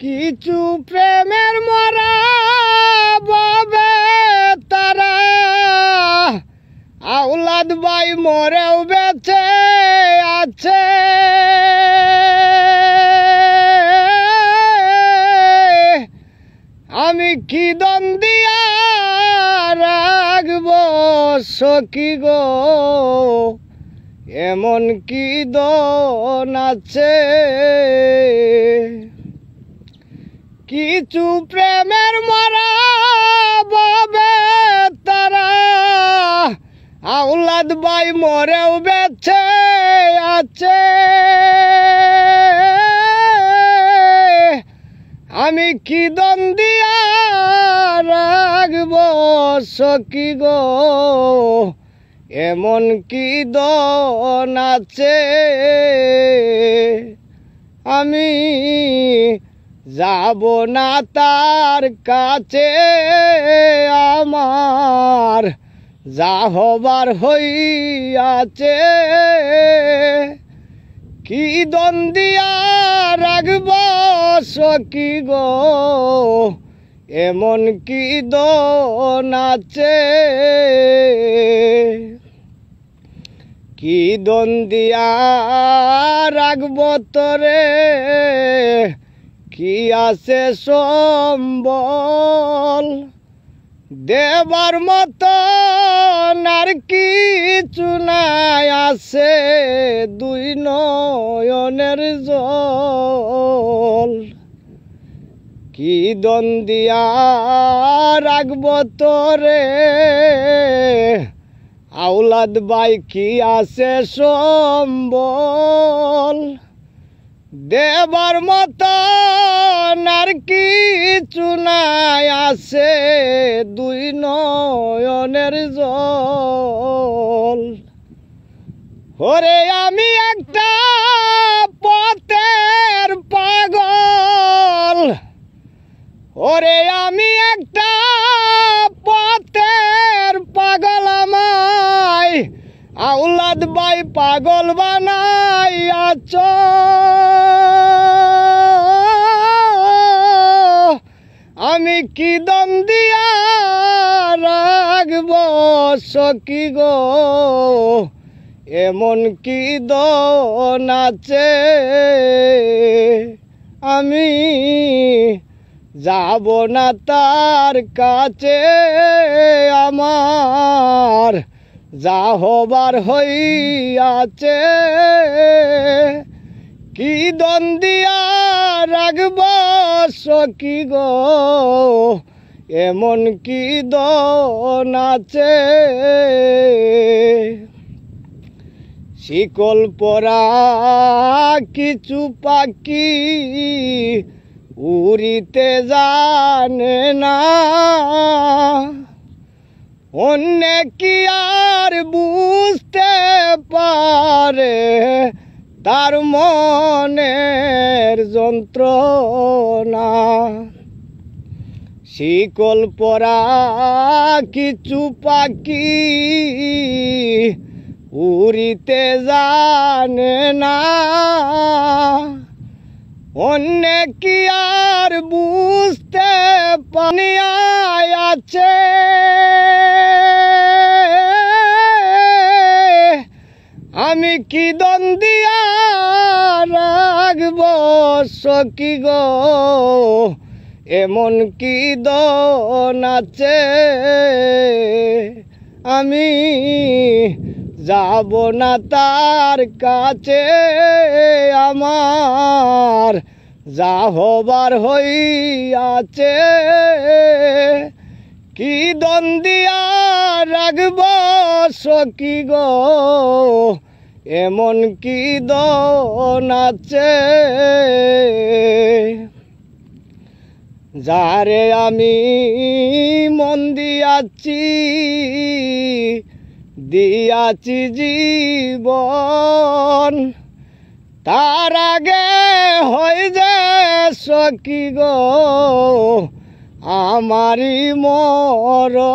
কিছু প্রেমের মরা বাবে তারা আউলাদ ভাই মরেও বেঁচে আছে। আমি কি দন দিয়া রাখব সখী গো, এমন কি দন আছে। কিছু প্রেমের মরা বাবে তারা আউলাদ ভাই মরেও বেঁচে আছে। আমি কি দন দিয়া রাখব সখী গো, এমন কি দন আছে। আমি যাব না তার কাছে, আমার যা হবার হইয়াছে। কি দন দিয়া রাখব সখী গো, এমন কি দন আছে। কি দন দিয়া রাখব তোরে, কি আছে সম্বল দেবার মতন আর কিছু নাই। আছে দুই নয়নের জল। কি দন দিয়া রাখব তোরে, আউলাদ ভাই কি আছে সম্বল দেবার মতন আর কিছু নাই। আছে দুই নয়নের জল। ওরে আমি একটা পথের পাগল, ওরে আমি একটা পথের পাগল। আমায় আউলাদ ভাই পাগল বানাইয়াছ। আমি কি দন দিয়া রাখব সখী গো, এমন কি দন আছে। আমি যাব না তার কাছে, আমার যা হবার হইয়াছে। কি দন দিয়া রাখব সখী গো, এমন কি দন আছে। শিকল পরা কিছু পাখি উড়িতে জানে না, অন্য কি আর বুঝতে পারে তার মনের যন্ত্রণা। শিকল পরা কিছু পাখি উড়িতে জানে না, অন্য কি আর বুঝতে পানি আছে। আমি কি দন দিয়া রাখব সখী গো, এমন কি দন আছে। আমি যাব না তার কাছে, আমার যা হবার হইয়াছে। কি দন দিয়া রাখব সখী গো, এমন কি দন আছে। যারে আমি মন দিয়াছি, দিয়াছি জীবন, তার আগে হয়ে যায় সখী গো আমারি মরণ।